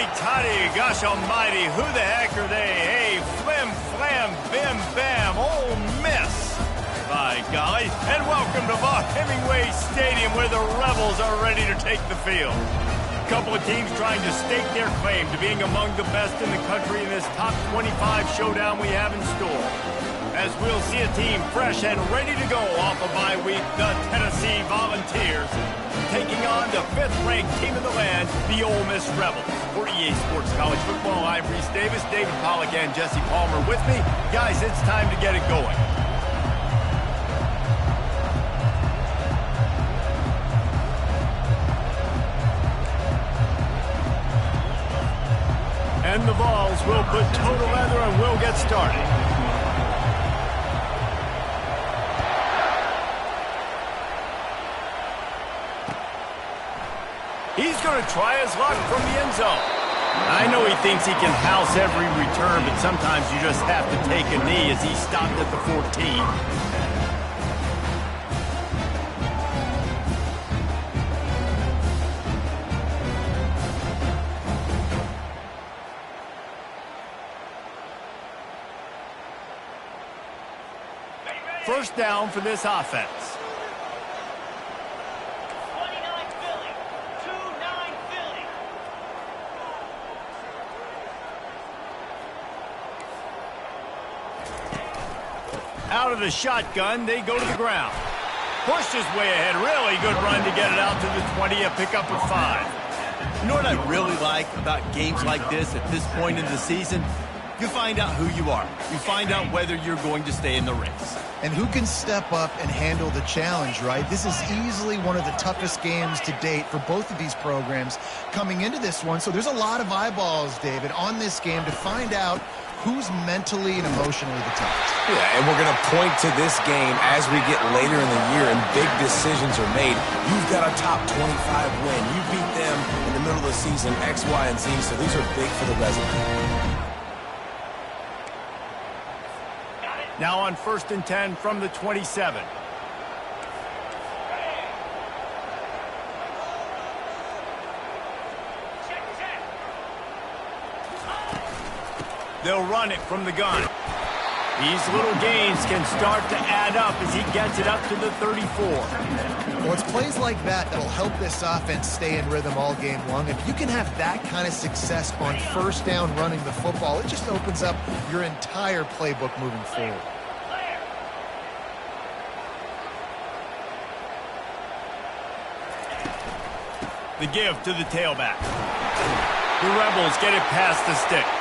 Howdy toddy, gosh almighty, who the heck are they? Hey, flim flam, bim bam, Ole Miss. By golly, and welcome to Vaught Hemingway Stadium where the Rebels are ready to take the field. A couple of teams trying to stake their claim to being among the best in the country in this top 25 showdown we have in store. As we'll see a team fresh and ready to go off a bye week, the Tennessee Volunteers, taking on the 5th-ranked team in the land, the Ole Miss Rebels. For EA Sports College Football, I'm Reese Davis, David Pollack, and Jesse Palmer with me. Guys, it's time to get it going. And the Vols will put total leather and we'll get started. He's going to try his luck from the end zone. I know he thinks he can house every return, but sometimes you just have to take a knee as he stopped at the 14. First down for this offense. Out of the shotgun, they go to the ground. Pushed his way ahead. Really good run to get it out to the 20, a pickup of 5. You know what I really like about games like this at this point in the season? You find out who you are. You find out whether you're going to stay in the race. And who can step up and handle the challenge, right? This is easily one of the toughest games to date for both of these programs coming into this one. So there's a lot of eyeballs, David, on this game to find out who's mentally and emotionally the toughest. Yeah, and we're going to point to this game as we get later in the year and big decisions are made. You've got a top 25 win. You beat them in the middle of the season, X, Y, and Z, so these are big for the resume. Now on 1st and 10 from the 27. They'll run it from the gun. These little gains can start to add up as he gets it up to the 34. Well, it's plays like that that'll help this offense stay in rhythm all game long. If you can have that kind of success on first down running the football, it just opens up your entire playbook moving forward. The give to the tailback. The Rebels get it past the sticks.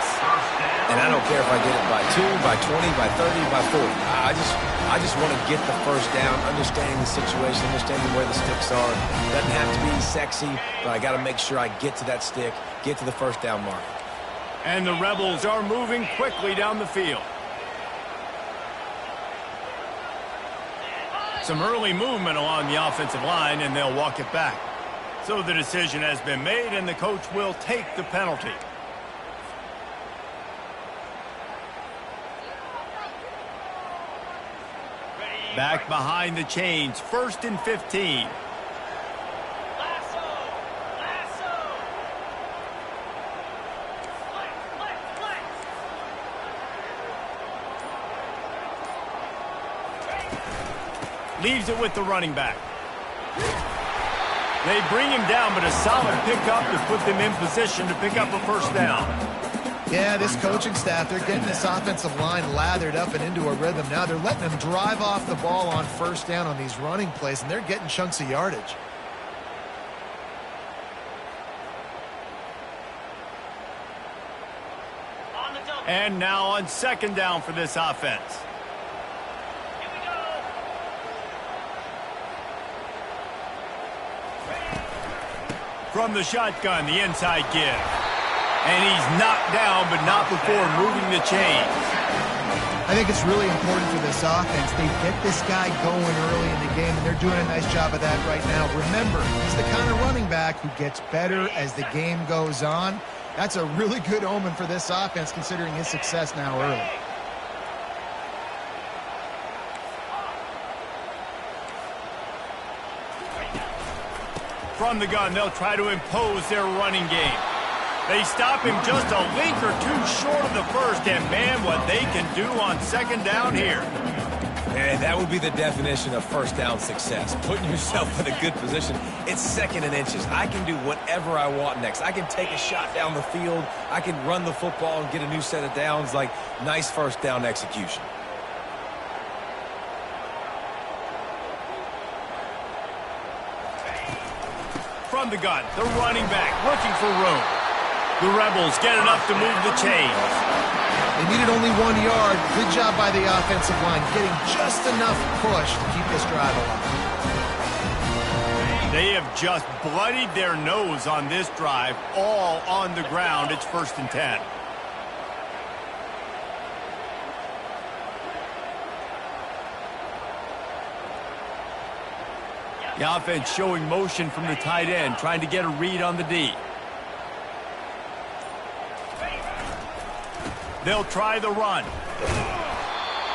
And I don't care if I get it by 2, by 20, by 30, by 40. I just want to get the first down, understanding the situation, understanding where the sticks are. It doesn't have to be sexy, but I got to make sure I get to that stick, get to the first down mark. And the Rebels are moving quickly down the field. Some early movement along the offensive line, and they'll walk it back. So the decision has been made, and the coach will take the penalty. Back behind the chains, 1st and 15. Leaves it with the running back. They bring him down, but a solid pickup to put them in position to pick up a first down. Yeah, this coaching staff, they're getting this offensive line lathered up and into a rhythm. Now they're letting them drive off the ball on first down on these running plays, and they're getting chunks of yardage. And now on 2nd down for this offense. From the shotgun, the inside give. And he's knocked down, but not before moving the chains. I think it's really important for this offense. They get this guy going early in the game, and they're doing a nice job of that right now. Remember, he's the kind of running back who gets better as the game goes on. That's a really good omen for this offense, considering his success now early. From the gun, they'll try to impose their running game. They stop him just a link or two short of the first, and man, what they can do on second down here. And that would be the definition of first down success. Putting yourself in a good position. It's second and inches. I can do whatever I want next. I can take a shot down the field. I can run the football and get a new set of downs. Like, nice first down execution. From the gun, the running back looking for room. The Rebels get enough to move the chains. They needed only 1 yard. Good job by the offensive line, getting just enough push to keep this drive alive. They have just bloodied their nose on this drive, all on the ground. It's 1st and 10. The offense showing motion from the tight end, trying to get a read on the D. They'll try the run.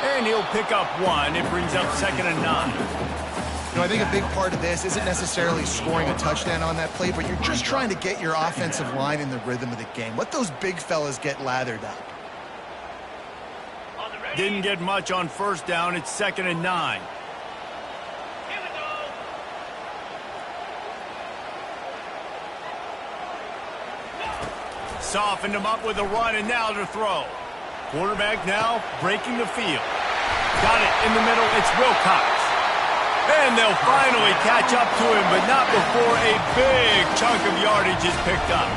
And he'll pick up 1. It brings up 2nd and 9. You know, I think a big part of this isn't necessarily scoring a touchdown on that play, but you're just trying to get your offensive line in the rhythm of the game. Let those big fellas get lathered up. Didn't get much on 1st down. It's 2nd and 9. Softened him up with a run, and now to throw. Quarterback now breaking the field. Got it in the middle. It's Wilcox. And they'll finally catch up to him, but not before a big chunk of yardage is picked up.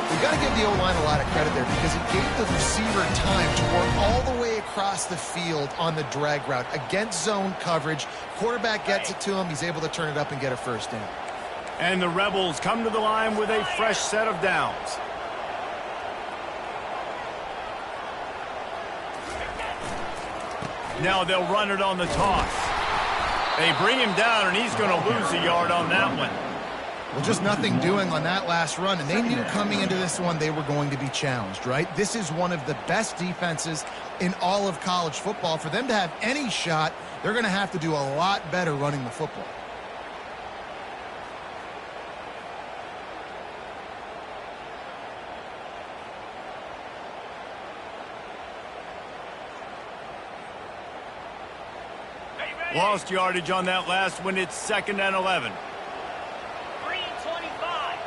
We've got to give the O-line a lot of credit there because it gave the receiver time to work all the way across the field on the drag route against zone coverage. Quarterback gets it to him. He's able to turn it up and get a 1st down. And the Rebels come to the line with a fresh set of downs. Now they'll run it on the toss. They bring him down, and he's going to lose a yard on that one. Well, just nothing doing on that last run, and they knew coming into this one they were going to be challenged, right? This is one of the best defenses in all of college football. For them to have any shot, they're going to have to do a lot better running the football. Lost yardage on that last one. It's 2nd and 11. 3:25.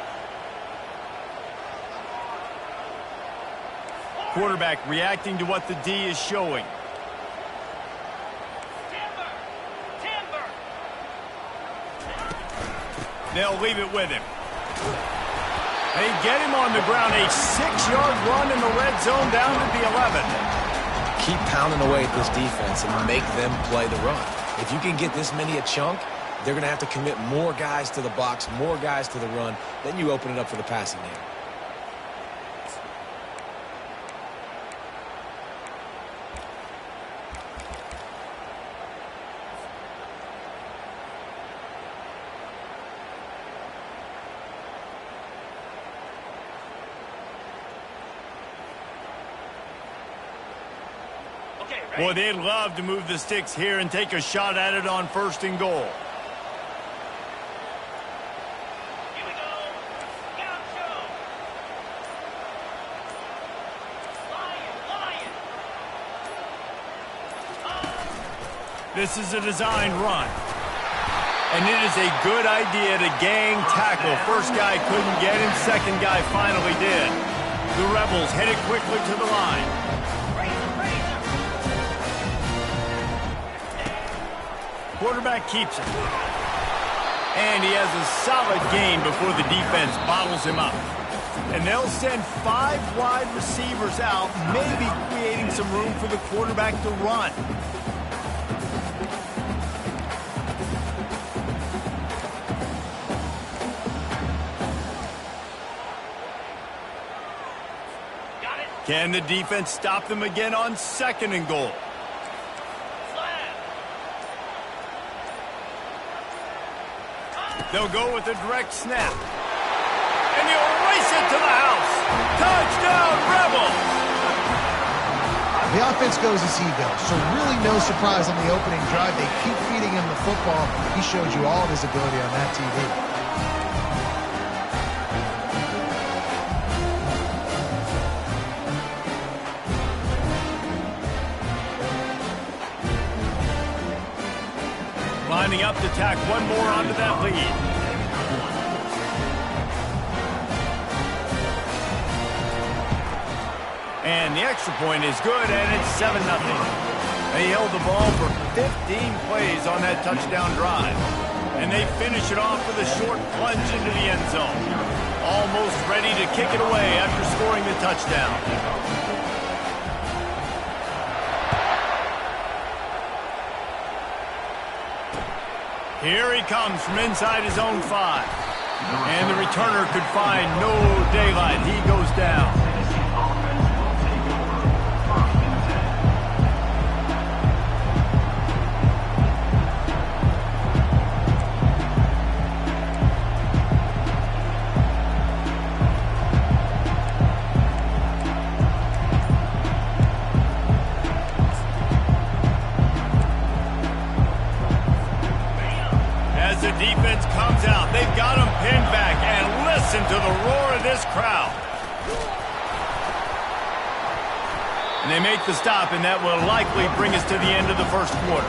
Quarterback reacting to what the D is showing. Timber. They'll leave it with him. They get him on the ground. A 6-yard run in the red zone down to the 11. Keep pounding away at this defense and make them play the run. If you can get this many a chunk, they're going to have to commit more guys to the box, more guys to the run. Then you open it up for the passing game. Boy, they'd love to move the sticks here and take a shot at it on 1st and goal. Here we go. Gaucho. Lion. This is a design run. And it is a good idea to gang tackle. First guy couldn't get him. Second guy finally did. The Rebels headed quickly to the line. Quarterback keeps it. And he has a solid gain before the defense bottles him up. And they'll send 5 wide receivers out, maybe creating some room for the quarterback to run. Got it. Can the defense stop them again on 2nd and goal? They'll go with a direct snap. And he'll race it to the house. Touchdown, Rebels! The offense goes as he goes, so really no surprise on the opening drive. They keep feeding him the football. He showed you all of his ability on that TV. Lining up to tack one more onto that lead. And the extra point is good, and it's 7-0. They held the ball for 15 plays on that touchdown drive. And they finish it off with a short plunge into the end zone. Almost ready to kick it away after scoring the touchdown. Here he comes from inside his own 5. And the returner could find no daylight. He goes down. The defense comes out. They've got him pinned back, and listen to the roar of this crowd. And they make the stop, and that will likely bring us to the end of the first quarter.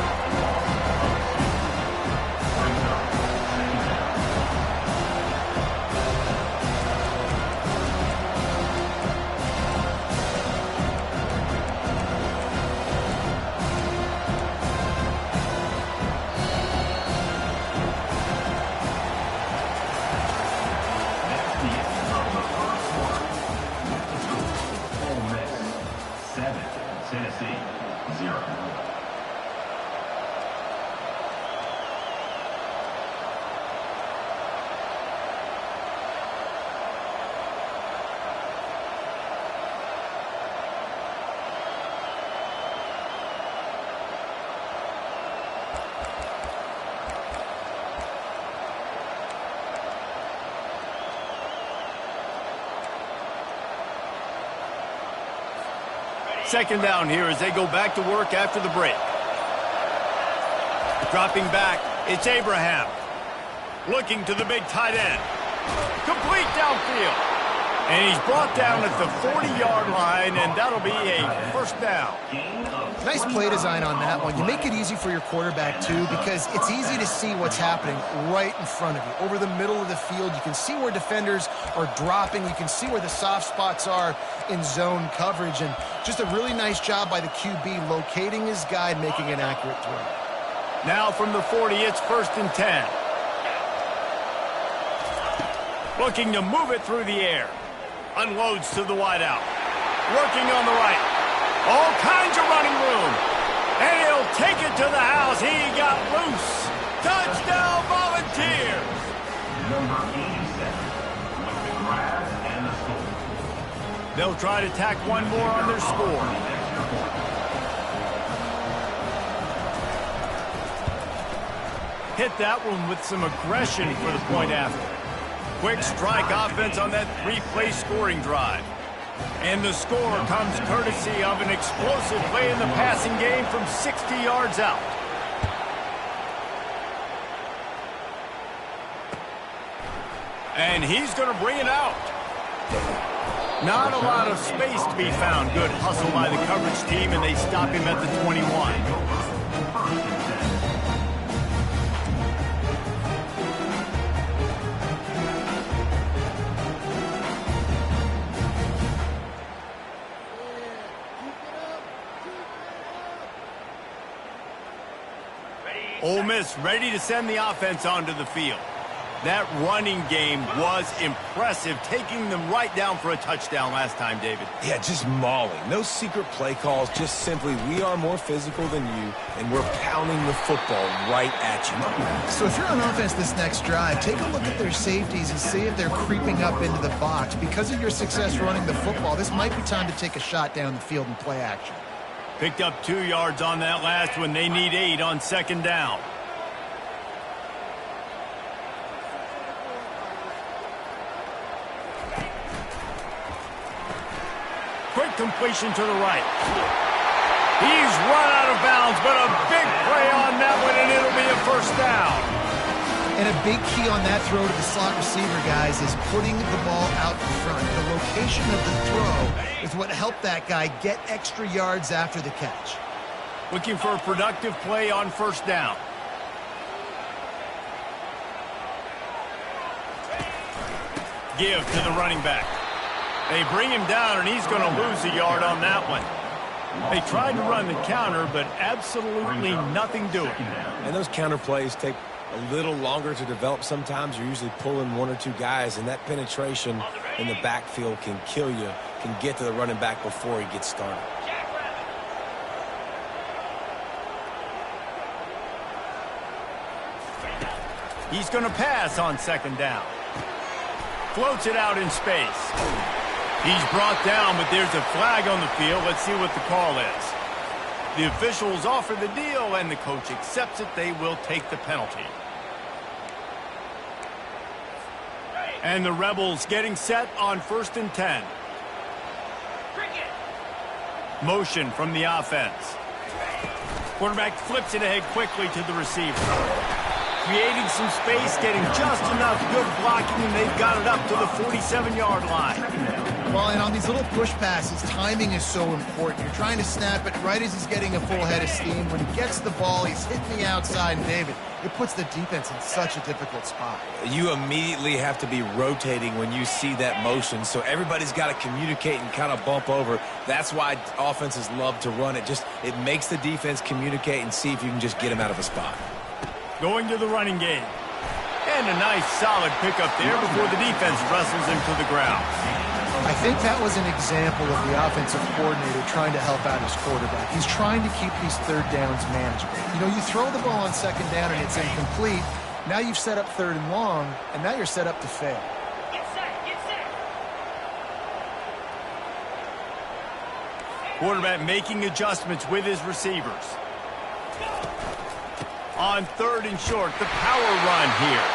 Second down here as they go back to work after the break. Dropping back, it's Abraham. Looking to the big tight end. Complete downfield. And he's brought down at the 40-yard line, and that'll be a first down. Nice play design on that one. You make it easy for your quarterback, too, because it's easy to see what's happening right in front of you. Over the middle of the field, you can see where defenders are dropping. You can see where the soft spots are in zone coverage. And just a really nice job by the QB locating his guy and making an accurate throw. Now from the 40, it's 1st and 10. Looking to move it through the air. Unloads to the wideout. Working on the right. All kinds of running room. And he'll take it to the house. He got loose. Touchdown Volunteers. Number 87 with the grab and the score. They'll try to tack one more on their score. Hit that one with some aggression for the point after. Quick strike offense on that 3-play scoring drive. And the score comes courtesy of an explosive play in the passing game from 60 yards out. And he's going to bring it out. Not a lot of space to be found. Good hustle by the coverage team, and they stop him at the 21. Ole Miss ready to send the offense onto the field. That running game was impressive, taking them right down for a touchdown last time, David. Yeah, just mauling. No secret play calls, just simply we are more physical than you, and we're pounding the football right at you. So if you're on offense this next drive, take a look at their safeties and see if they're creeping up into the box. Because of your success running the football, this might be time to take a shot down the field and play action. Picked up 2 yards on that last one. They need 8 on second down. Quick completion to the right. He's run out of bounds, but a big play on that one, and it'll be a first down. And a big key on that throw to the slot receiver, guys, is putting the ball out in front. The location of the throw is what helped that guy get extra yards after the catch. Looking for a productive play on first down. Give to the running back. They bring him down, and he's going to lose a yard on that one. They tried to run the counter, but absolutely nothing doing. And those counter plays take a little longer to develop sometimes. You're usually pulling one or two guys, and that penetration in the backfield can kill you, can get to the running back before he gets started. He's going to pass on second down. Floats it out in space. He's brought down, but there's a flag on the field. Let's see what the call is. The officials offer the deal, and the coach accepts it. They will take the penalty. And the Rebels getting set on 1st and 10. Motion from the offense. Quarterback flips it ahead quickly to the receiver. Creating some space, getting just enough good blocking, and they've got it up to the 47-yard line. Well, and on these little push passes, timing is so important. You're trying to snap it right as he's getting a full head of steam. When he gets the ball, he's hitting the outside, and David, it puts the defense in such a difficult spot. You immediately have to be rotating when you see that motion, so everybody's got to communicate and kind of bump over. That's why offenses love to run it. It makes the defense communicate and see if you can just get him out of a spot. Going to the running game. And a nice solid pickup there before the defense wrestles him to the ground. I think that was an example of the offensive coordinator trying to help out his quarterback. He's trying to keep these third downs manageable. You know, you throw the ball on second down and it's incomplete. Now you've set up 3rd and long, and now you're set up to fail. Get set, get set. Quarterback making adjustments with his receivers. On 3rd and short, the power run here.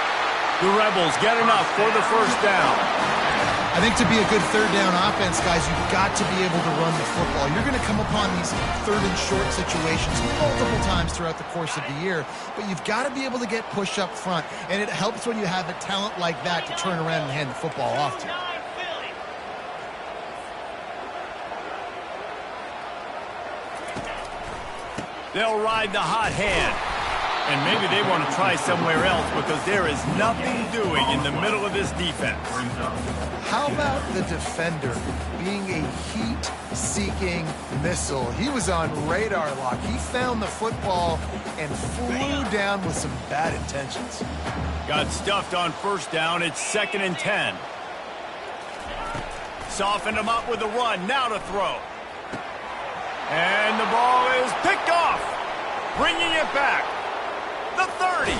The Rebels get enough for the 1st down. I think to be a good 3rd down offense, guys, you've got to be able to run the football. You're going to come upon these 3rd and short situations multiple times throughout the course of the year, but you've got to be able to get push up front, and it helps when you have a talent like that to turn around and hand the football off to. They'll ride the hot hand. And maybe they want to try somewhere else because there is nothing doing in the middle of this defense. How about the defender being a heat-seeking missile? He was on radar lock. He found the football and flew down with some bad intentions. Got stuffed on 1st down. It's 2nd and 10. Softened him up with a run. Now to throw. And the ball is picked off. Bringing it back. The 30.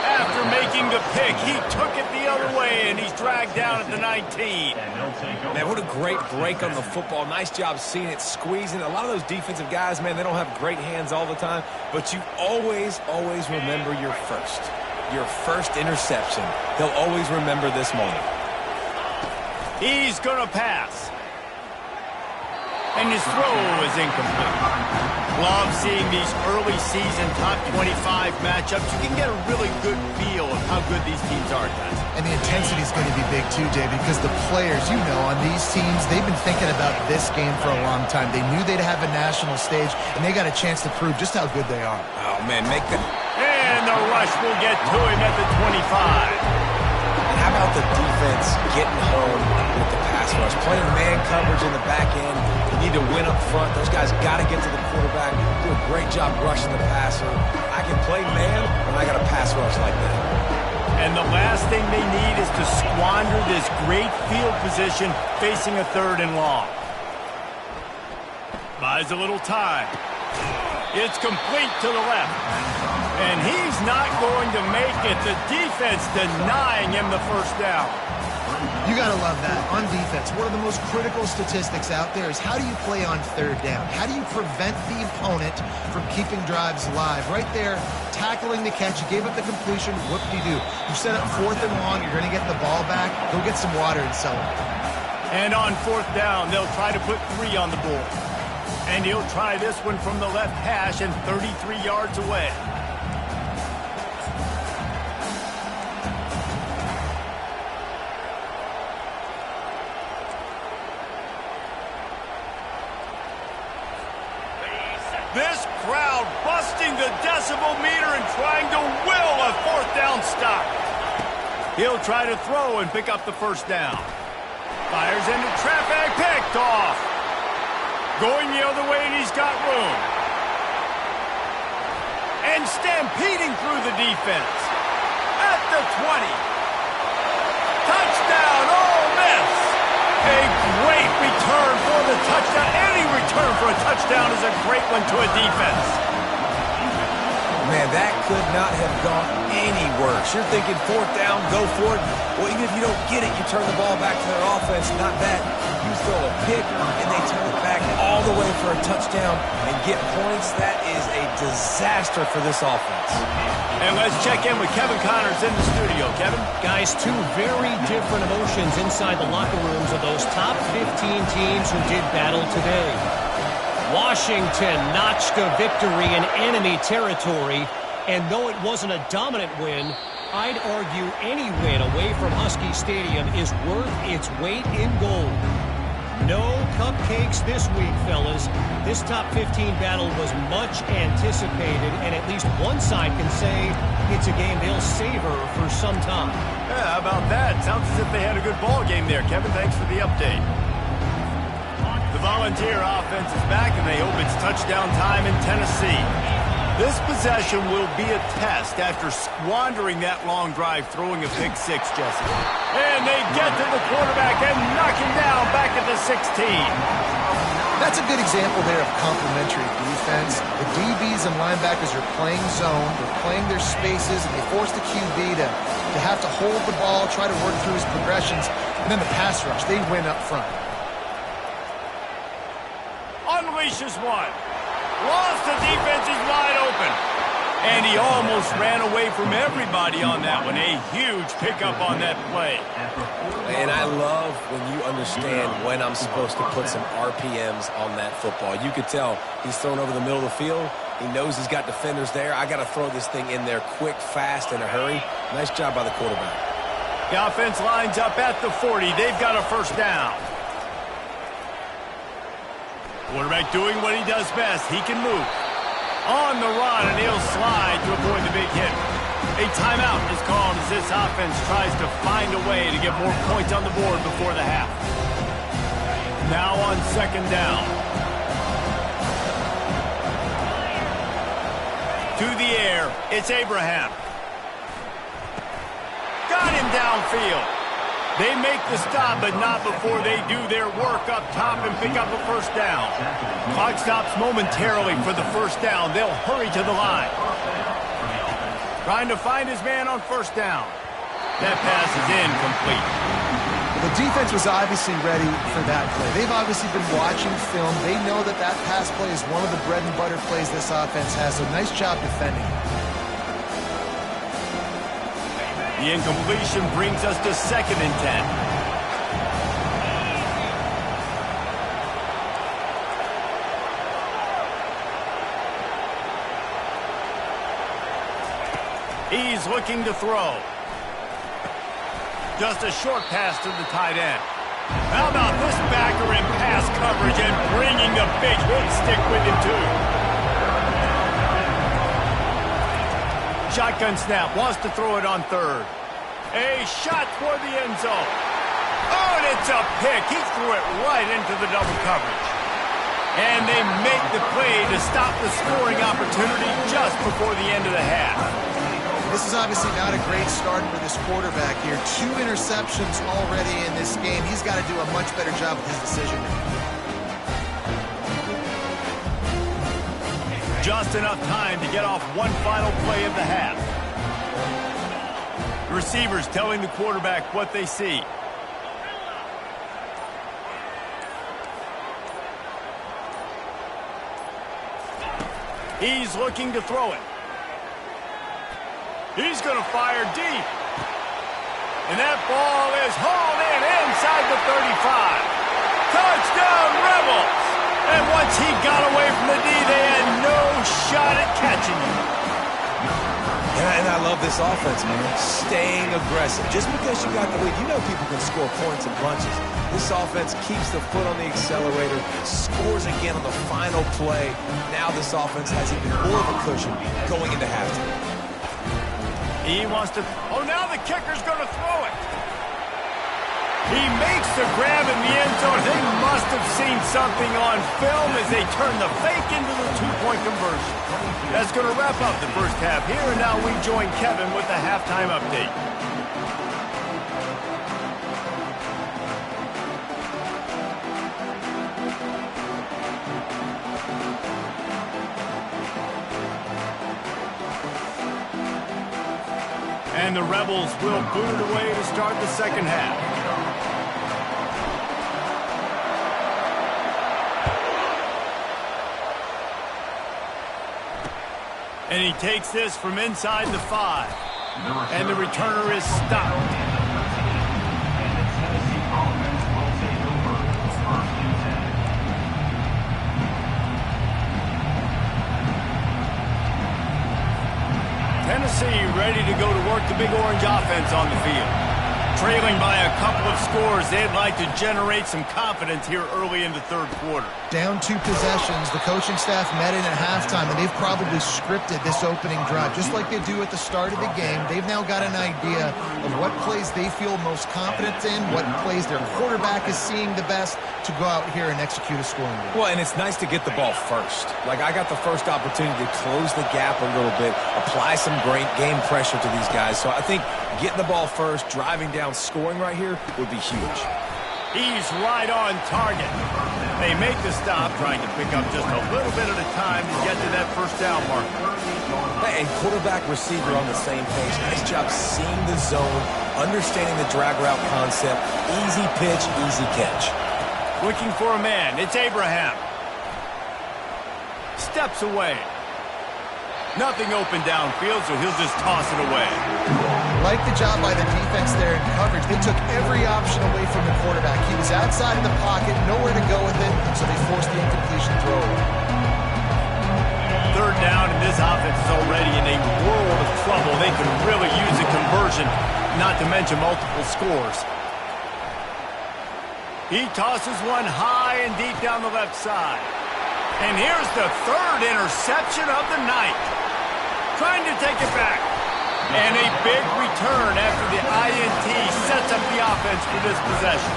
After making the pick, he took it the other way, and he's dragged down at the 19. Man, what a great break on the football. Nice job seeing it, squeezing. A lot of those defensive guys, man, they don't have great hands all the time, but you always remember your first interception. They'll always remember this moment. He's going to pass. And his throw is incomplete. Love seeing these early season top 25 matchups. You can get a really good feel of how good these teams are, guys. And the intensity is going to be big too, David, because the players, you know, on these teams, they've been thinking about this game for a long time. They knew they'd have a national stage, and they got a chance to prove just how good they are. Oh, man, make the... And the rush will get to him at the 25. And how about the defense getting home with the pass rush? Playing man coverage in the back end. You need to win up front. Those guys got to get to the quarterback. Do a great job rushing the passer. I can play man, and I got a pass rush like that. And the last thing they need is to squander this great field position facing a 3rd and long. Buys a little time. It's complete to the left. And he's not going to make it. The defense denying him the 1st down. You got to love that. On defense, one of the most critical statistics out there is how do you play on 3rd down? How do you prevent the opponent from keeping drives alive? Right there, tackling the catch. You gave up the completion. Whoop-de-doo. You set up 4th and long. You're going to get the ball back. Go get some water and sell it. And on 4th down, they'll try to put 3 on the board. And he'll try this one from the left hash and 33 yards away. This crowd busting the decibel meter and trying to will a 4th down stop. He'll try to throw and pick up the first down. Fires into traffic, picked off. Going the other way, and he's got room. And stampeding through the defense. At the 20. Touchdown, Ole Miss. A great return for the touchdown. Any return for a touchdown is a great one to a defense. Man, that could not have gone any worse. You're thinking fourth down, go for it. Well, even if you don't get it, you turn the ball back to their offense. Not that. You throw a pick, and they turn it back all the way for a touchdown and get points. That is a disaster for this offense. And let's check in with Kevin Connors in the studio. Kevin? Guys, two very different emotions inside the locker rooms of those top 15 teams who did battle today. Washington notched a victory in enemy territory, and though it wasn't a dominant win, I'd argue any win away from Husky Stadium is worth its weight in gold. No cupcakes this week, fellas. This top 15 battle was much anticipated, and at least one side can say it's a game they'll savor for some time. Yeah, how about that? Sounds as if they had a good ball game there, Kevin. Thanks for the update. The Volunteer offense is back, and they hope it's touchdown time in Tennessee. This possession will be a test after squandering that long drive throwing a pick six, Jesse. And they get to the quarterback and knock him down back at the 16. That's a good example there of complementary defense. The DBs and linebackers are playing zone, they're playing their spaces, and they force the QB to have to hold the ball, try to work through his progressions, and then the pass rush, they win up front. Unleashes one. Lost, the defense is wide open. And he almost ran away from everybody on that one. A huge pickup on that play. And I love when you understand when I'm supposed to put some RPMs on that football. You could tell he's thrown over the middle of the field. He knows he's got defenders there. I got to throw this thing in there quick, fast, in a hurry. Nice job by the quarterback. The offense lines up at the 40. They've got a first down. Quarterback doing what he does best. He can move. On the run, and he'll slide to avoid the big hit. A timeout is called as this offense tries to find a way to get more points on the board before the half. Now on second down. To the air, it's Abraham. Got him downfield. They make the stop, but not before they do their work up top and pick up a first down. Clock stops momentarily for the first down. They'll hurry to the line. Trying to find his man on first down. That pass is incomplete. The defense was obviously ready for that play. They've obviously been watching film. They know that that pass play is one of the bread and butter plays this offense has, so nice job defending. The incompletion brings us to second and 10. He's looking to throw. Just a short pass to the tight end. How about this backer in pass coverage and bringing the big hit stick with him too? Shotgun snap, wants to throw it on third. A shot toward the end zone. Oh, and it's a pick. He threw it right into the double coverage. And they make the play to stop the scoring opportunity just before the end of the half. This is obviously not a great start for this quarterback here. 2 interceptions already in this game. He's got to do a much better job with his decision making. Just enough time to get off one final play of the half. The receivers telling the quarterback what they see. He's looking to throw it. He's going to fire deep. And that ball is hauled in inside the 35. Touchdown, Rebels! And once he got away from the D, they had no shot at catching him. And I love this offense, man. Staying aggressive. Just because you got the lead, you know people can score points in bunches. This offense keeps the foot on the accelerator, scores again on the final play. Now this offense has even more of a cushion going into halftime. He wants to... Oh, now the kicker's going to throw it. He makes the grab in the end zone. They must have seen something on film as they turn the fake into the two-point conversion. That's going to wrap up the first half here, and now we join Kevin with the halftime update. And the Rebels will boot it away to start the second half. And he takes this from inside the 5. And the returner is stopped. Tennessee ready to go to work the Big Orange offense on the field. Trailing by a couple of scores, they'd like to generate some confidence here early in the third quarter. Down 2 possessions, the coaching staff met in at halftime, and they've probably scripted this opening drive. Just like they do at the start of the game, they've now got an idea of what plays they feel most confident in, what plays their quarterback is seeing the best to go out here and execute a scoring game. Well, and it's nice to get the ball first. Like, I got the first opportunity to close the gap a little bit, apply some great game pressure to these guys. So I think getting the ball first, driving down, scoring right here would be huge. He's right on target. They make the stop, trying to pick up just a little bit at a time to get to that first down marker. And quarterback, receiver on the same page. Nice job seeing the zone, understanding the drag route concept. Easy pitch, easy catch. Looking for a man. It's Abraham. Steps away. Nothing open downfield, so he'll just toss it away. Like the job by the defense there in coverage. They took every option away from the quarterback. He was outside of the pocket, nowhere to go with it, so they forced the incompletion throw. Third down, and this offense is already in a world of trouble. They can really use a conversion, not to mention multiple scores. He tosses one high and deep down the left side. And here's the third interception of the night. Trying to take it back. And a big return after the INT sets up the offense for this possession.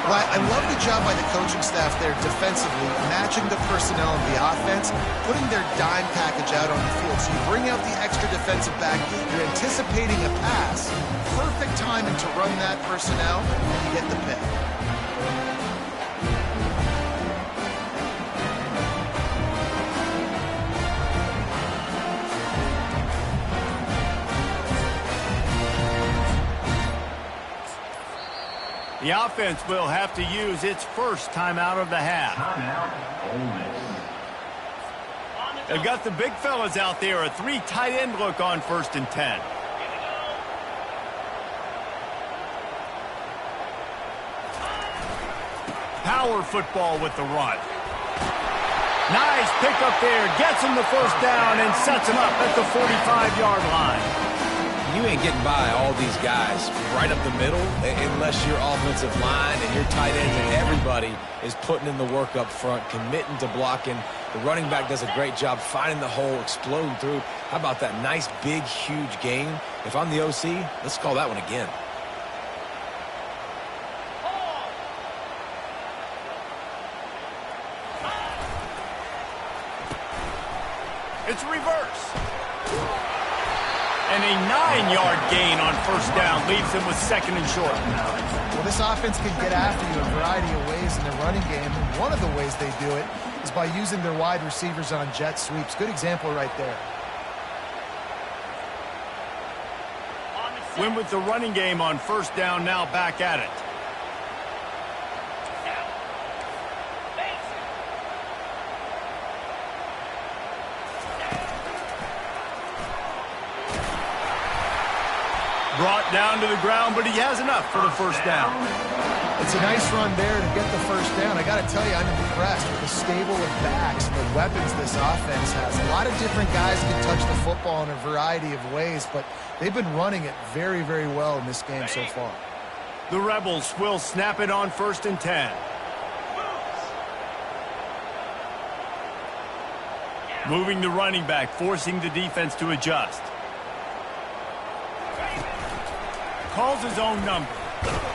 Well, I love the job by the coaching staff there defensively, matching the personnel of the offense, putting their dime package out on the field. So you bring out the extra defensive back, you're anticipating a pass, perfect timing to run that personnel, and you get the pick. The offense will have to use its first timeout of the half. They've got the big fellas out there, a 3 tight end look on 1st and 10. Power football with the run. Nice pickup there, gets him the first down and sets him up at the 45-yard line. You ain't getting by all these guys right up the middle unless your offensive line and your tight ends and everybody is putting in the work up front, committing to blocking. The running back does a great job finding the hole, exploding through. How about that nice, big, huge gain? If I'm the OC, let's call that one again. It's reverse. And a 9-yard gain on 1st down leaves him with 2nd and short. Well, this offense can get after you a variety of ways in the running game, and one of the ways they do it is by using their wide receivers on jet sweeps. Good example right there. Win with the running game on 1st down, now back at it. Brought down to the ground, but he has enough for the 1st down. It's a nice run there to get the 1st down. I got to tell you, I'm impressed with the stable of backs and the weapons this offense has. A lot of different guys can touch the football in a variety of ways, but they've been running it very, very well in this game so far. The Rebels will snap it on 1st and 10. Moving the running back, forcing the defense to adjust. calls his own number.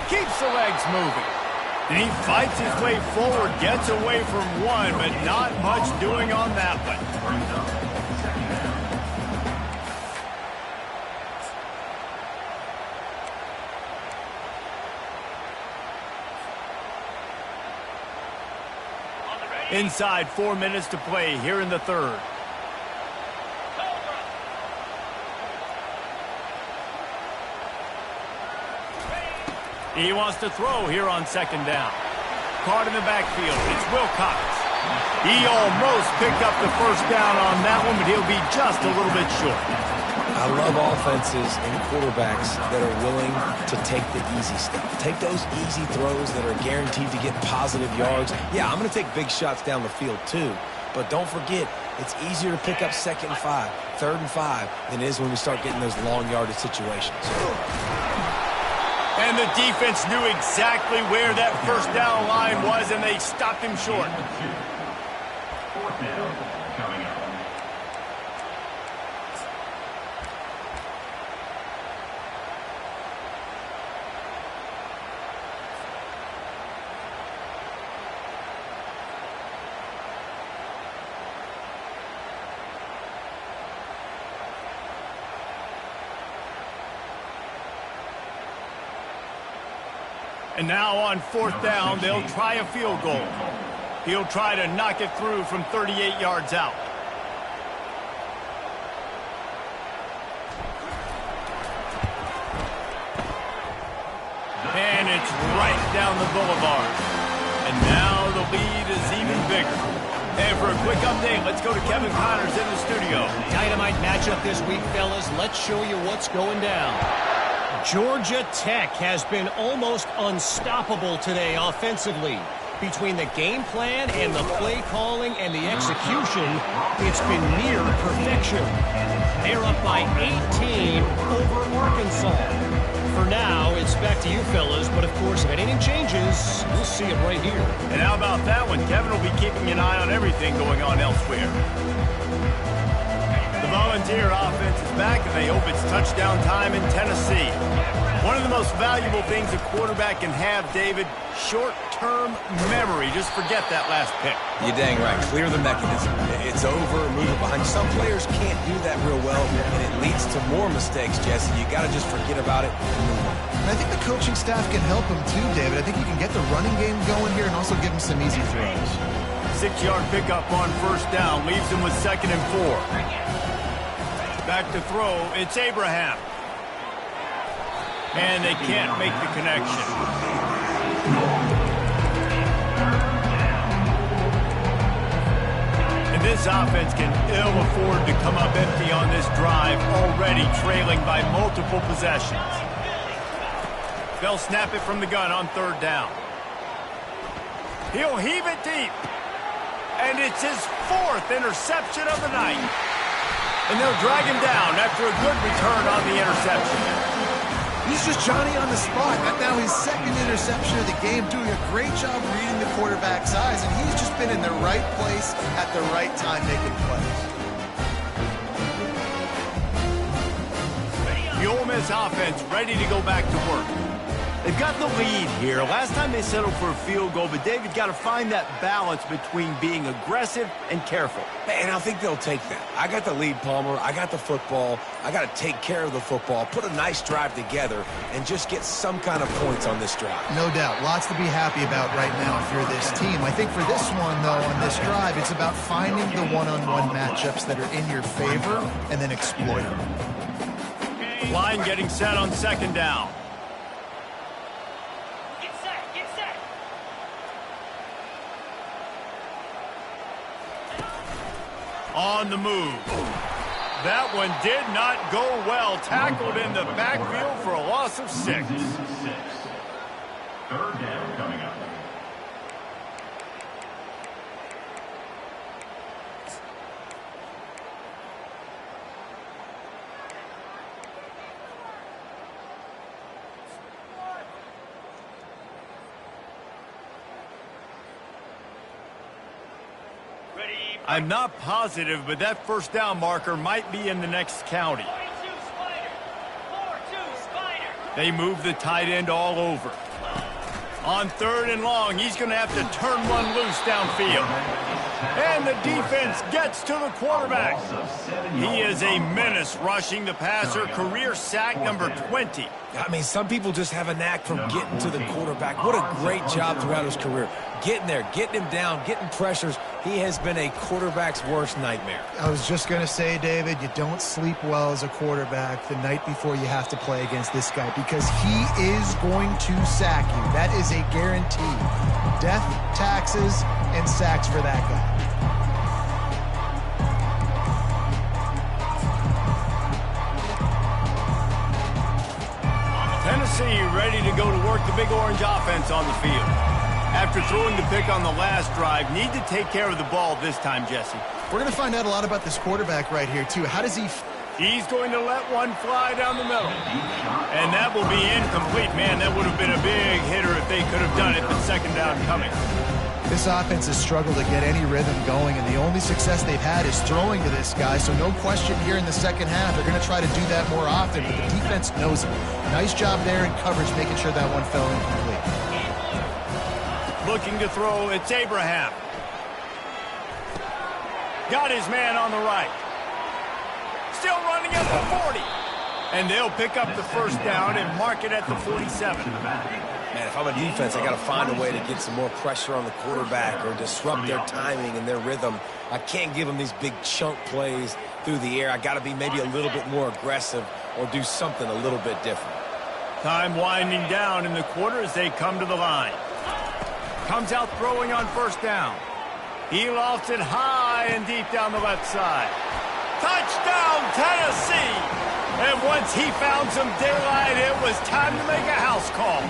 Keeps the legs moving. And he fights his way forward, gets away from one, but not much doing on that one. Inside 4 minutes to play here in the third. He wants to throw here on second down. Caught in the backfield. It's Wilcox. He almost picked up the first down on that one, but he'll be just a little bit short. I love offenses and quarterbacks that are willing to take the easy stuff. Take those easy throws that are guaranteed to get positive yards. Yeah, I'm going to take big shots down the field too. But don't forget, it's easier to pick up 2nd and 5, 3rd and 5 than it is when we start getting those long yardage situations. And the defense knew exactly where that first down line was, and they stopped him short. 4th down coming up. And now on 4th down, they'll try a field goal. He'll try to knock it through from 38 yards out. And it's right down the boulevard. And now the lead is even bigger. And for a quick update, let's go to Kevin Connors in the studio. Dynamite matchup this week, fellas. Let's show you what's going down. Georgia Tech has been almost unstoppable today offensively. Between the game plan and the play calling and the execution, it's been near perfection. They're up by 18 over Arkansas. For now, it's back to you fellas, but of course, if anything changes, we'll see it right here. And how about that one? Kevin will be keeping an eye on everything going on elsewhere. The Volunteer offense is back, and they hope it's touchdown time in Tennessee. One of the most valuable things a quarterback can have, David, short-term memory. Just forget that last pick. You're dang right. Clear the mechanism. It's over, move it behind. Some players can't do that real well, and it leads to more mistakes, Jesse. You got to just forget about it and move on. And I think the coaching staff can help him too, David. I think you can get the running game going here and also give him some easy throws. 6-yard pickup on 1st down leaves him with 2nd and 4. Back to throw, it's Abraham. And they can't make the connection. And this offense can ill afford to come up empty on this drive, already trailing by multiple possessions. They'll snap it from the gun on 3rd down. He'll heave it deep. And it's his 4th interception of the night. And they'll drag him down after a good return on the interception. He's just Johnny on the spot. Right now, his 2nd interception of the game, doing a great job reading the quarterback's eyes, and he's just been in the right place at the right time making plays. The Ole Miss offense ready to go back to work. They've got the lead here. Last time they settled for a field goal, but David got to find that balance between being aggressive and careful. And I think they'll take that. I got the lead, Palmer. I got the football. I got to take care of the football, put a nice drive together, and just get some kind of points on this drive. No doubt. Lots to be happy about right now if you're this team. I think for this one, though, on this drive, it's about finding the one-on-one matchups that are in your favor and then exploiting them. Line getting set on 2nd down. Get set, get set. On the move. That one did not go well. Tackled in the backfield for a loss of 6. 3rd down coming up. I'm not positive, but that 1st down marker might be in the next county. 42 Spider. 4-2 Spider. They move the tight end all over. On 3rd and long, he's going to have to turn one loose downfield. And the defense gets to the quarterback. He is a menace rushing the passer. Career sack number 20. I mean, some people just have a knack for getting to the quarterback. What a great job throughout his career. Getting there, getting him down, getting pressures. He has been a quarterback's worst nightmare. I was just going to say, David, you don't sleep well as a quarterback the night before you have to play against this guy because he is going to sack you. That is a guarantee. Death, taxes, and sacks for that guy. Tennessee ready to go to work the Big Orange offense on the field. After throwing the pick on the last drive, need to take care of the ball this time, Jesse. We're going to find out a lot about this quarterback right here, too. How does he... He's going to let one fly down the middle. And that will be incomplete. Man, that would have been a big hitter if they could have done it, but second down coming. This offense has struggled to get any rhythm going, and the only success they've had is throwing to this guy, so no question here in the second half. They're going to try to do that more often, but the defense knows it. Nice job there in coverage, making sure that one fell incomplete. Looking to throw, it's Abraham. Got his man on the right. Still running at the 40. And they'll pick up the first down and mark it at the 47. Man, if I'm a defense, I got to find a way to get some more pressure on the quarterback or disrupt their timing and their rhythm. I can't give them these big chunk plays through the air. I got to be maybe a little bit more aggressive or do something a little bit different. Time winding down in the quarter as they come to the line. Comes out throwing on first down. He lofts it high and deep down the left side. Touchdown, Tennessee! And once he found some daylight, it was time to make a house call.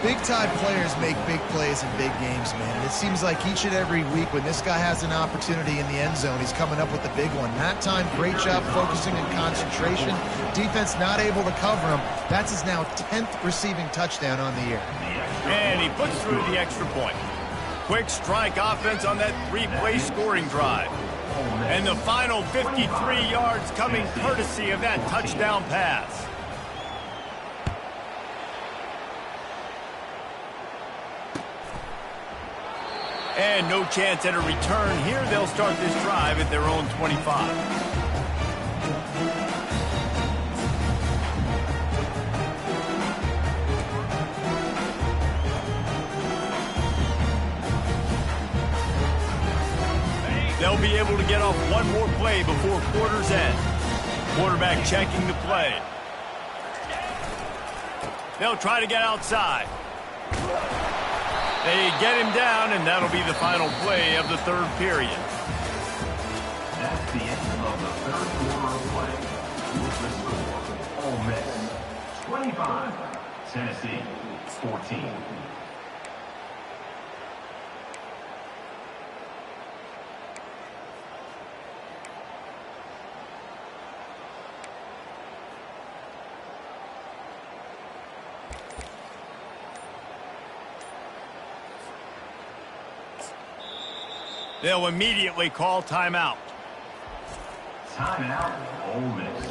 Big-time players make big plays in big games, man. It seems like each and every week when this guy has an opportunity in the end zone, he's coming up with a big one. That time, great job focusing and concentration. Defense not able to cover him. That's his now 10th receiving touchdown on the year. And he puts through the extra point. Quick strike offense on that 3-play scoring drive. And the final 53 yards coming courtesy of that touchdown pass. And no chance at a return here. They'll start this drive at their own 25. They'll be able to get off one more play before quarter's end. Quarterback checking the play. They'll try to get outside. They get him down, and that'll be the final play of the third period. That's the end of the third quarter of play. With the score, Ole Miss 25, Tennessee 14. They'll immediately call timeout. Timeout, Ole Miss.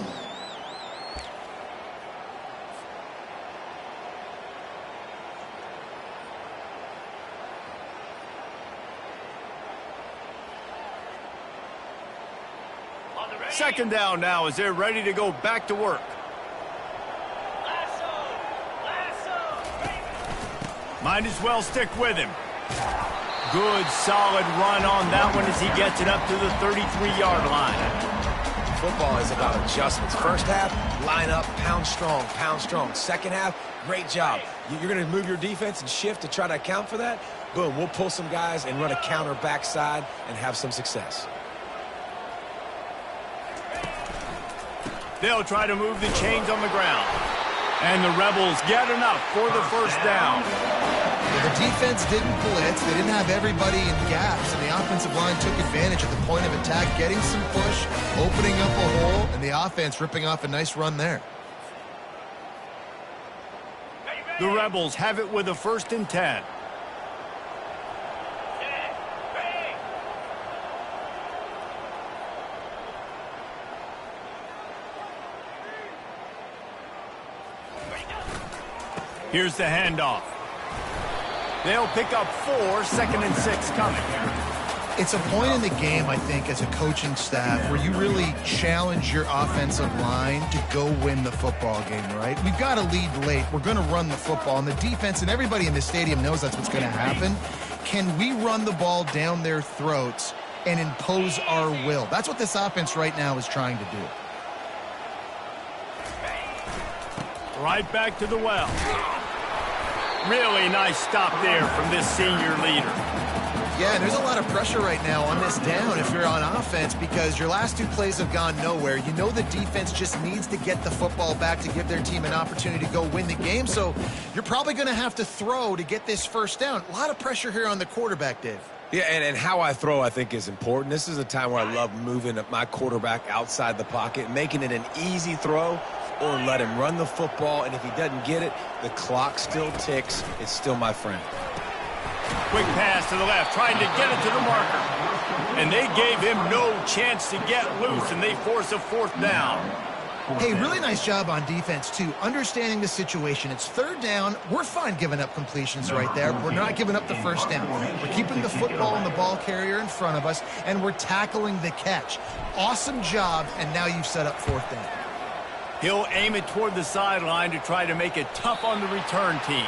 Second down now as they're ready to go back to work. Might as well stick with him. Good, solid run on that one as he gets it up to the 33-yard line. Football is about adjustments. First half, line up, pound strong, pound strong. Second half, great job. You're going to move your defense and shift to try to account for that. Boom, we'll pull some guys and run a counter backside and have some success. They'll try to move the chains on the ground. And the Rebels get enough for the first down. The defense didn't blitz. They didn't have everybody in gaps, and the offensive line took advantage at the point of attack, getting some push, opening up a hole, and the offense ripping off a nice run there. The Rebels have it with a 1st and 10. Here's the handoff. They'll pick up 4, 2nd and 6 coming. It's a point in the game, I think, as a coaching staff where you really challenge your offensive line to go win the football game, right? We've got to lead late. We're going to run the football. And the defense and everybody in the stadium knows that's what's going to happen. Can we run the ball down their throats and impose our will? That's what this offense right now is trying to do. Right back to the well. Really nice stop there from this senior leader. Yeah, there's a lot of pressure right now on this down if you're on offense because your last 2 plays have gone nowhere. You know the defense just needs to get the football back to give their team an opportunity to go win the game, so you're probably going to have to throw to get this first down. A lot of pressure here on the quarterback, Dave. Yeah, and how I throw, I think, is important. This is a time where I love moving my quarterback outside the pocket, making it an easy throw, or let him run the football, and if he doesn't get it, the clock still ticks. It's still my friend. Quick pass to the left, trying to get it to the marker. And they gave him no chance to get loose, and they force a 4th down. Hey, really nice job on defense, too. Understanding the situation. It's 3rd down. We're fine giving up completions right there. We're not giving up the first down. We're keeping the football and the ball carrier in front of us, and we're tackling the catch. Awesome job, and now you've set up 4th down. He'll aim it toward the sideline to try to make it tough on the return team.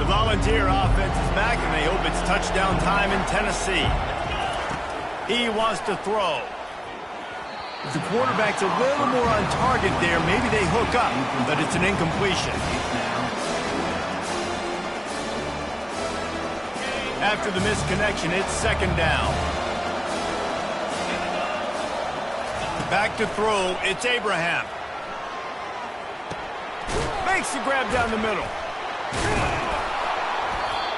Volunteer offense is back, and they hope it's touchdown time in Tennessee. He wants to throw. If the quarterback's a little more on target there, maybe they hook up, but it's an incompletion. After the misconnection, it's 2nd down. Back to throw, it's Abraham. Makes the grab down the middle.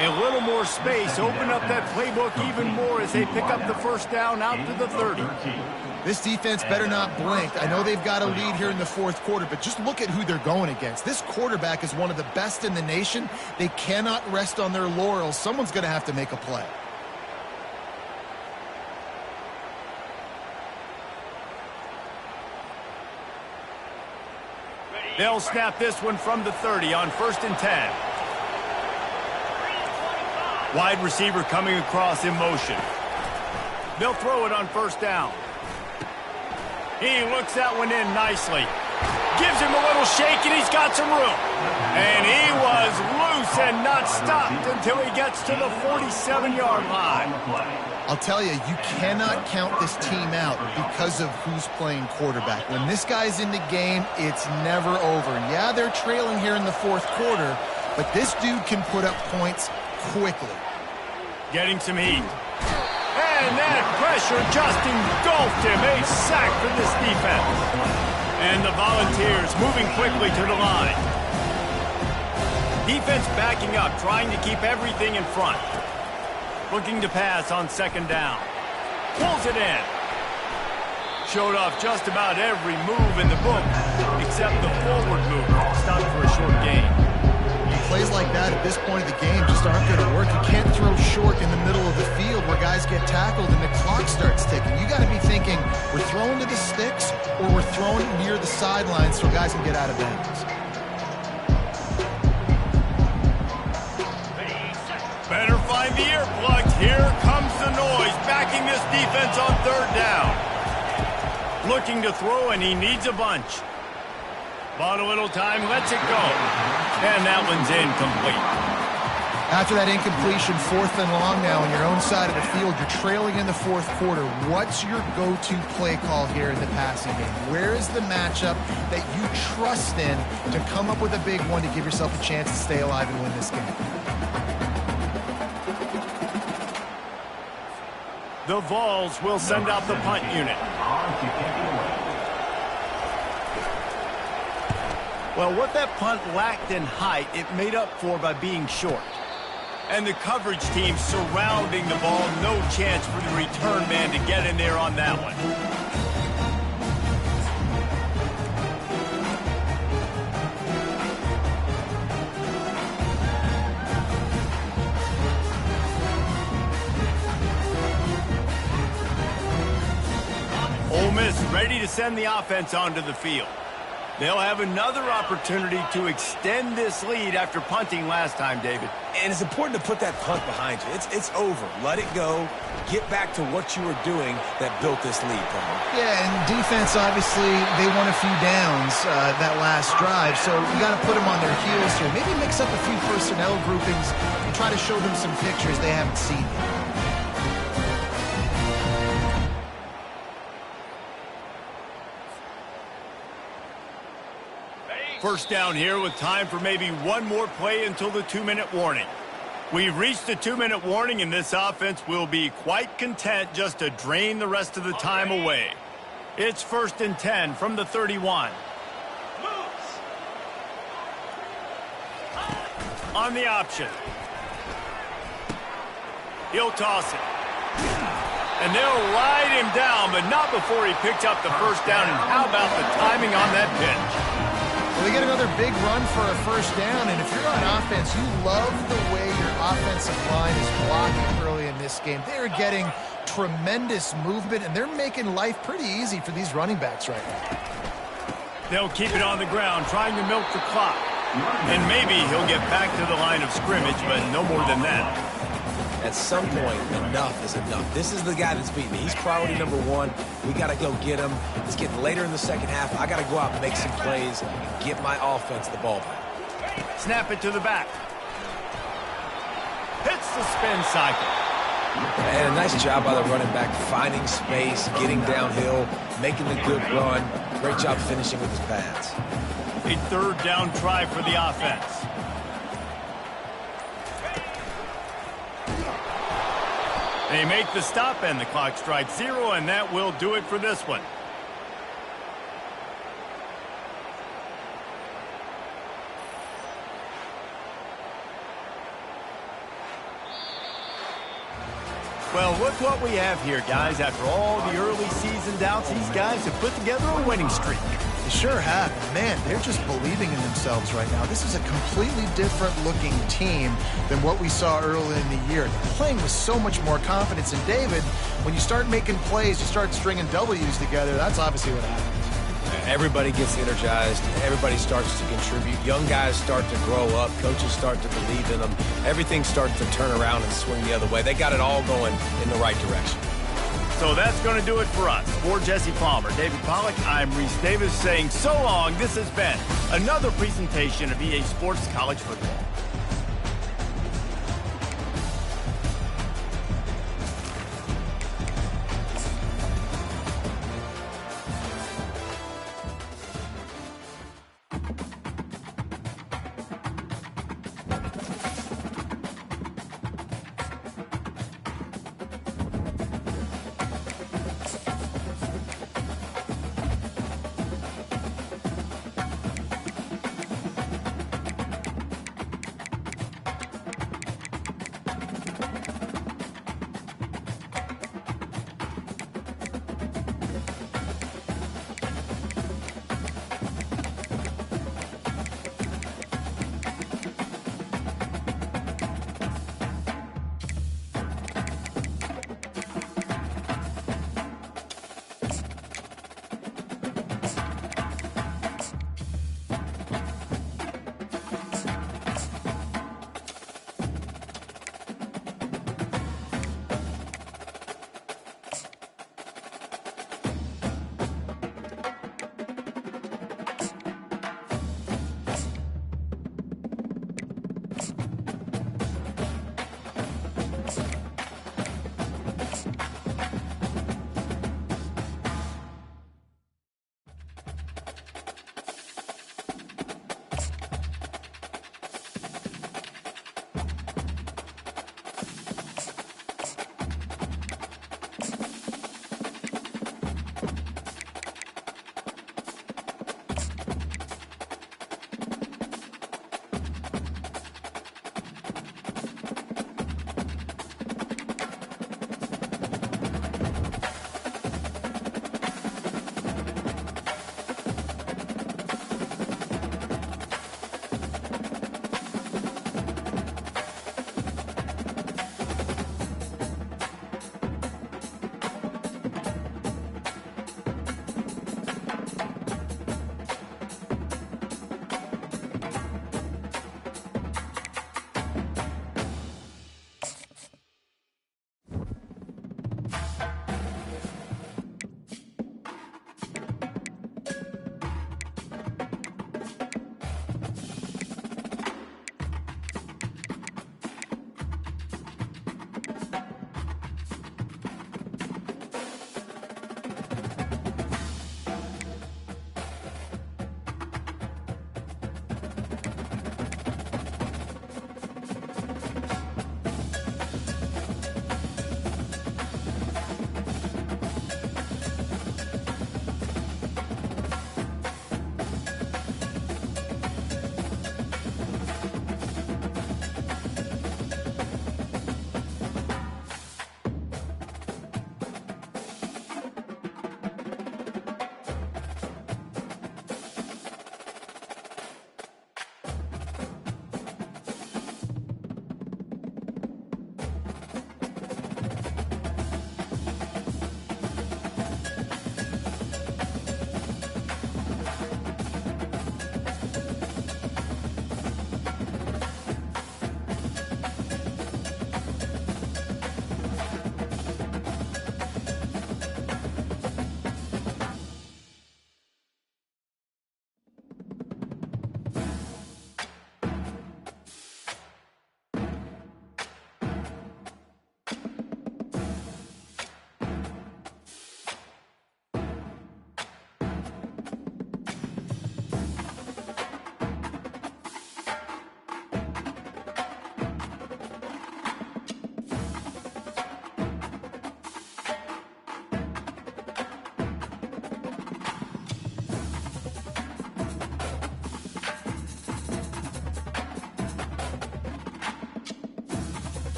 A little more space, open up that playbook even more as they pick up the first down out to the 30. This defense better not blink. I know they've got a lead here in the 4th quarter, but just look at who they're going against. This quarterback is one of the best in the nation. They cannot rest on their laurels. Someone's going to have to make a play. They'll snap this one from the 30 on 1st and 10. Wide receiver coming across in motion. They'll throw it on 1st down. He looks that one in nicely. Gives him a little shake, and he's got some room. And he was loose and not stopped until he gets to the 47-yard line. I'll tell you, you cannot count this team out because of who's playing quarterback. When this guy's in the game, it's never over. Yeah, they're trailing here in the 4th quarter, but this dude can put up points quickly. Getting some heat. And that pressure just engulfed him. A sack for this defense. And the Volunteers moving quickly to the line. Defense backing up, trying to keep everything in front. Looking to pass on 2nd down. Pulls it in. Showed off just about every move in the book, except the forward move. Stopped for a short gain. Plays like that at this point of the game just aren't going to work. You can't throw short in the middle of the field where guys get tackled and the clock starts ticking. You got to be thinking, we're throwing to the sticks or we're throwing near the sidelines so guys can get out of bounds. Better find the earplugs. Here comes the noise, backing this defense on 3rd down. Looking to throw, and he needs a bunch. Bought a little time, lets it go. And that one's incomplete. After that incompletion, 4th and long now on your own side of the field, you're trailing in the 4th quarter. What's your go-to play call here in the passing game? Where is the matchup that you trust in to come up with a big one to give yourself a chance to stay alive and win this game? The Vols will send out the punt unit. Well, what that punt lacked in height, it made up for by being short. And the coverage team surrounding the ball. No chance for the return man to get in there on that one. Ole Miss ready to send the offense onto the field. They'll have another opportunity to extend this lead after punting last time, David. And it's important to put that punt behind you. It's over. Let it go. Get back to what you were doing that built this lead, Palmer. Yeah, and defense, obviously, they won a few downs that last drive, so you got to put them on their heels here. Maybe mix up a few personnel groupings and try to show them some pictures they haven't seen yet. First down here with time for maybe one more play until the 2-minute warning. We've reached the 2-minute warning, and this offense will be quite content just to drain the rest of the time away. It's 1st and 10 from the 31. On the option. He'll toss it. And they'll ride him down, but not before he picks up the first down. And how about the timing on that pitch? Well, they get another big run for a first down, and if you're on offense, you love the way your offensive line is blocking early in this game. They are getting tremendous movement, and they're making life pretty easy for these running backs right now. They'll keep it on the ground, trying to milk the clock. And maybe he'll get back to the line of scrimmage, but no more than that. At some point, enough is enough. This is the guy that's beating me. He's priority number one. We got to go get him. It's getting later in the second half. I got to go out and make some plays and get my offense the ball back. Snap it to the back. Hits the spin cycle. And a nice job by the running back, finding space, getting downhill, making the good run. Great job finishing with his pads. A 3rd down try for the offense. They make the stop, and the clock strikes 0, and that will do it for this one. Well, look what we have here, guys. After all the early season doubts, these guys have put together a winning streak. They sure have. Man, they're just believing in themselves right now. This is a completely different looking team than what we saw early in the year. They're playing with so much more confidence. And David, when you start making plays, you start stringing W's together, that's obviously what happens. Everybody gets energized. Everybody starts to contribute. Young guys start to grow up. Coaches start to believe in them. Everything starts to turn around and swing the other way. They got it all going in the right direction. So that's going to do it for us. For Jesse Palmer, David Pollack, I'm Reese Davis saying so long. This has been another presentation of EA Sports College Football.